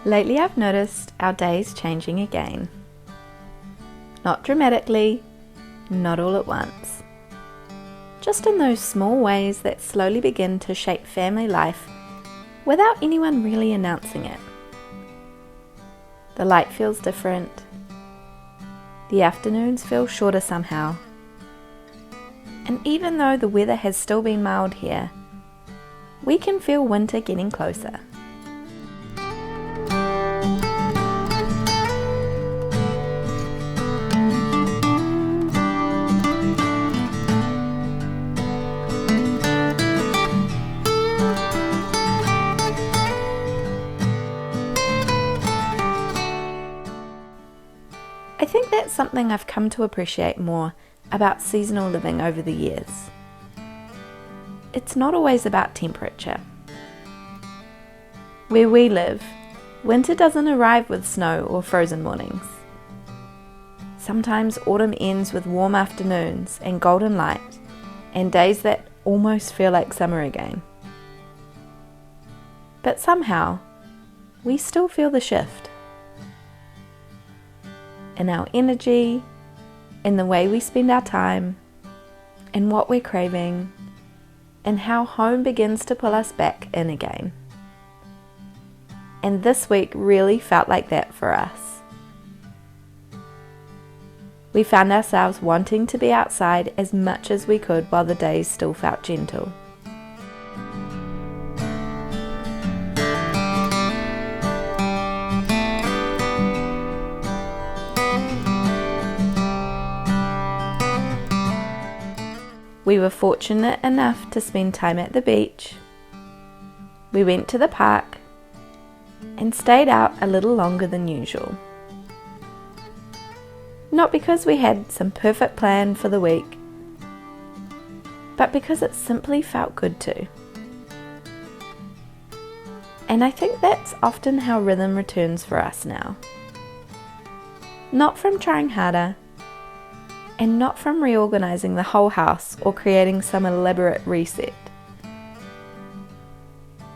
Lately I've noticed our days changing again. Not dramatically, not all at once. Just in those small ways that slowly begin to shape family life without anyone really announcing it. The light feels different. The afternoons feel shorter somehow. And even though the weather has still been mild here, we can feel winter getting closer. I think that's something I've come to appreciate more about seasonal living over the years. It's not always about temperature. Where we live, winter doesn't arrive with snow or frozen mornings. Sometimes autumn ends with warm afternoons and golden light, and days that almost feel like summer again. But somehow, we still feel the shift. In our energy, in the way we spend our time, in what we're craving, and how home begins to pull us back in again. And this week really felt like that for us. We found ourselves wanting to be outside as much as we could while the days still felt gentle. We were fortunate enough to spend time at the beach. We went to the park and stayed out a little longer than usual. Not because we had some perfect plan for the week, but because it simply felt good to. And I think that's often how rhythm returns for us now. Not from trying harder, and not from reorganizing the whole house or creating some elaborate reset,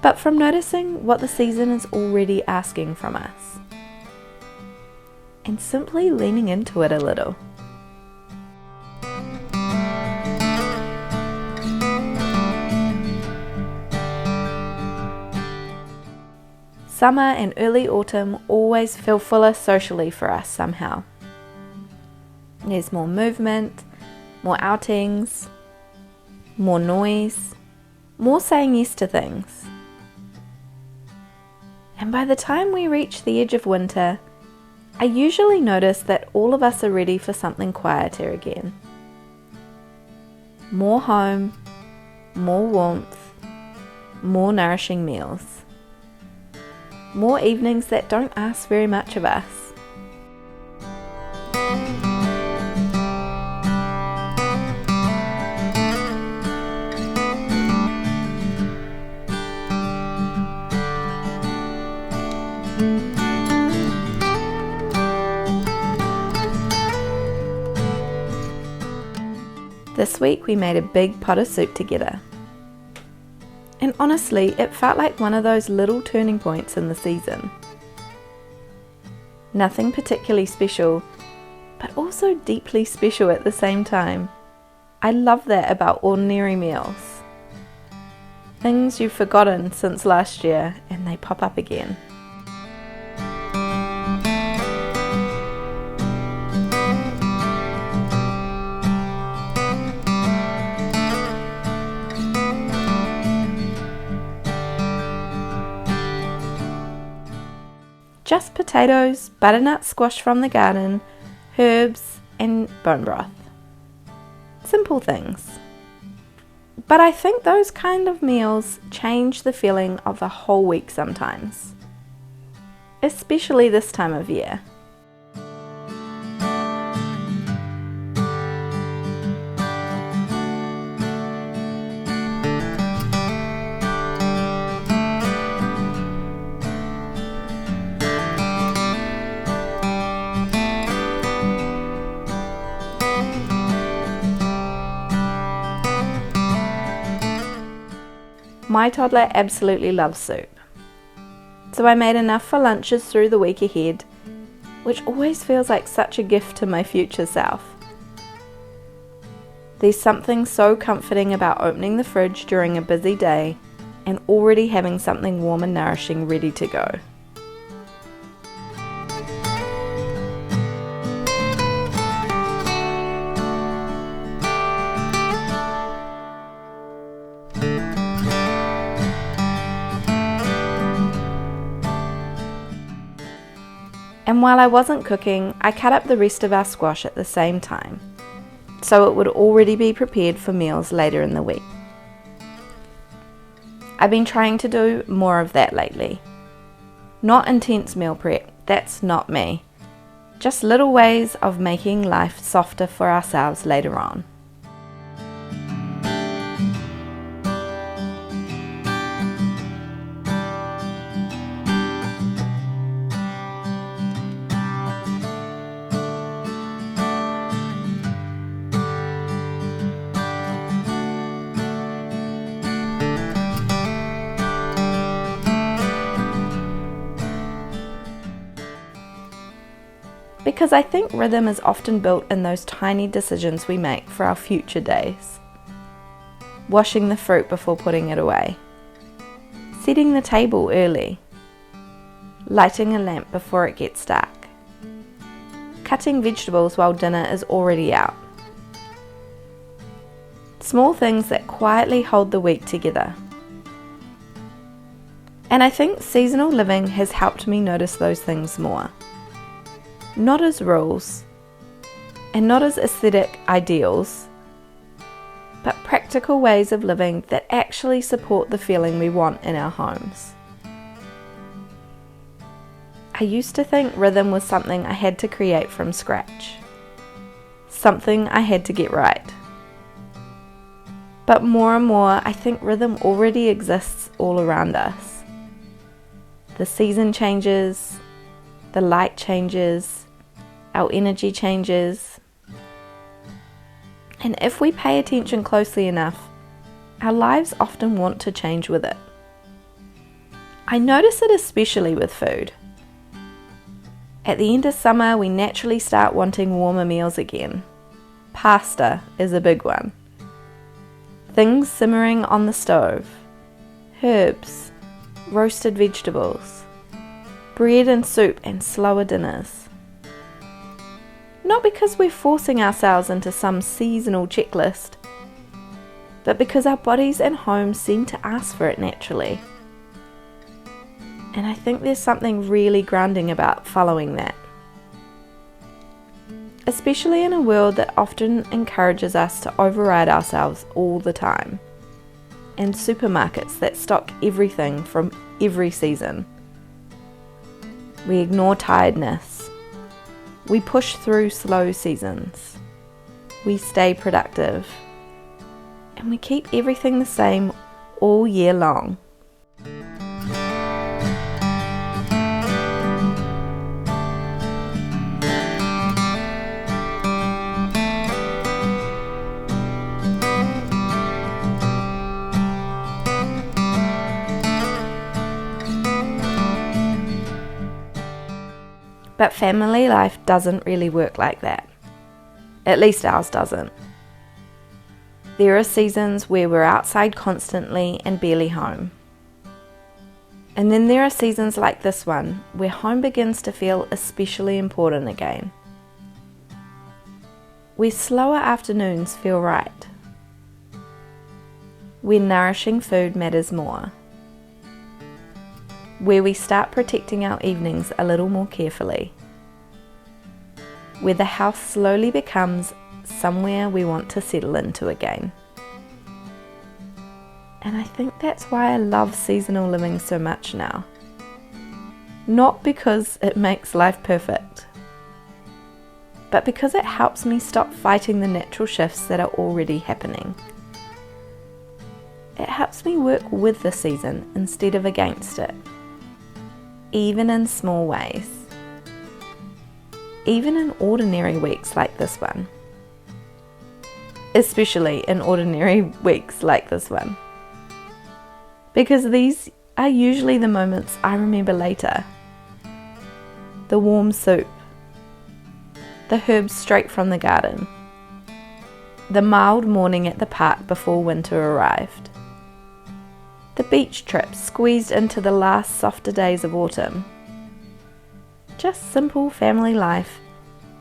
but from noticing what the season is already asking from us, and simply leaning into it a little. Summer and early autumn always feel fuller socially for us somehow. There's more movement, more outings, more noise, more saying yes to things. And by the time we reach the edge of winter, I usually notice that all of us are ready for something quieter again. More home, more warmth, more nourishing meals. More evenings that don't ask very much of us. This week we made a big pot of soup together. And honestly, it felt like one of those little turning points in the season. Nothing particularly special, but also deeply special at the same time. I love that about ordinary meals. Things you've forgotten since last year and they pop up again. Just potatoes, butternut squash from the garden, herbs, and bone broth. Simple things. But I think those kind of meals change the feeling of the whole week sometimes. Especially this time of year. My toddler absolutely loves soup. so I made enough for lunches through the week ahead, which always feels like such a gift to my future self. There's something so comforting about opening the fridge during a busy day and already having something warm and nourishing ready to go. And while I wasn't cooking, I cut up the rest of our squash at the same time, so it would already be prepared for meals later in the week. I've been trying to do more of that lately. Not intense meal prep, that's not me. Just little ways of making life softer for ourselves later on. Because I think rhythm is often built in those tiny decisions we make for our future days. Washing the fruit before putting it away. Setting the table early. Lighting a lamp before it gets dark. Cutting vegetables while dinner is already out. Small things that quietly hold the week together. And I think seasonal living has helped me notice those things more. Not as rules, and not as aesthetic ideals, but practical ways of living that actually support the feeling we want in our homes. I used to think rhythm was something I had to create from scratch, something I had to get right. But more and more, I think rhythm already exists all around us. The season changes, the light changes, our energy changes, and if we pay attention closely enough, our lives often want to change with it. I notice it especially with food. At the end of summer, we naturally start wanting warmer meals again. Pasta is a big one. Things simmering on the stove, herbs, roasted vegetables, bread and soup and slower dinners. Not because we're forcing ourselves into some seasonal checklist, but because our bodies and homes seem to ask for it naturally. And I think there's something really grounding about following that. Especially in a world that often encourages us to override ourselves all the time. And supermarkets that stock everything from every season. We ignore tiredness. We push through slow seasons. We stay productive. And we keep everything the same all year long. But family life doesn't really work like that. At least ours doesn't. There are seasons where we're outside constantly and barely home. And then there are seasons like this one, where home begins to feel especially important again. Where slower afternoons feel right. Where nourishing food matters more. Where we start protecting our evenings a little more carefully. Where the house slowly becomes somewhere we want to settle into again. And I think that's why I love seasonal living so much now. Not because it makes life perfect, but because it helps me stop fighting the natural shifts that are already happening. It helps me work with the season instead of against it. Even in small ways. Even in ordinary weeks like this one. Especially in ordinary weeks like this one. Because these are usually the moments I remember later. The warm soup, the herbs straight from the garden, the mild morning at the park before winter arrived, the beach trip squeezed into the last softer days of autumn. Just simple family life,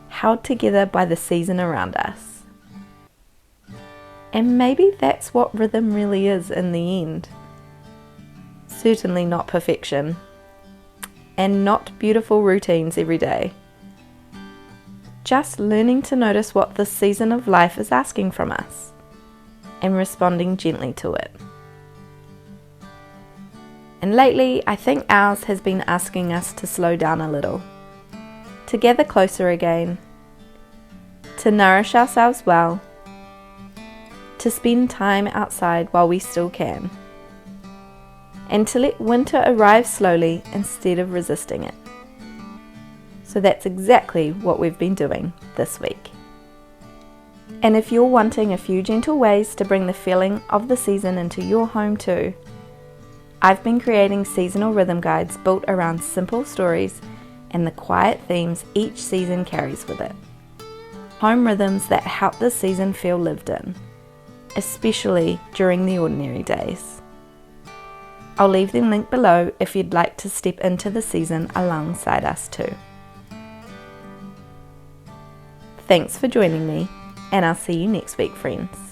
held together by the season around us. And maybe that's what rhythm really is in the end. Certainly not perfection, and not beautiful routines every day. Just learning to notice what this season of life is asking from us, and responding gently to it. And lately, I think ours has been asking us to slow down a little, to gather closer again, to nourish ourselves well, to spend time outside while we still can, and to let winter arrive slowly instead of resisting it. So that's exactly what we've been doing this week. And if you're wanting a few gentle ways to bring the feeling of the season into your home too, I've been creating seasonal rhythm guides built around simple stories and the quiet themes each season carries with it. Home rhythms that help the season feel lived in, especially during the ordinary days. I'll leave them linked below if you'd like to step into the season alongside us too. Thanks for joining me, and I'll see you next week, friends.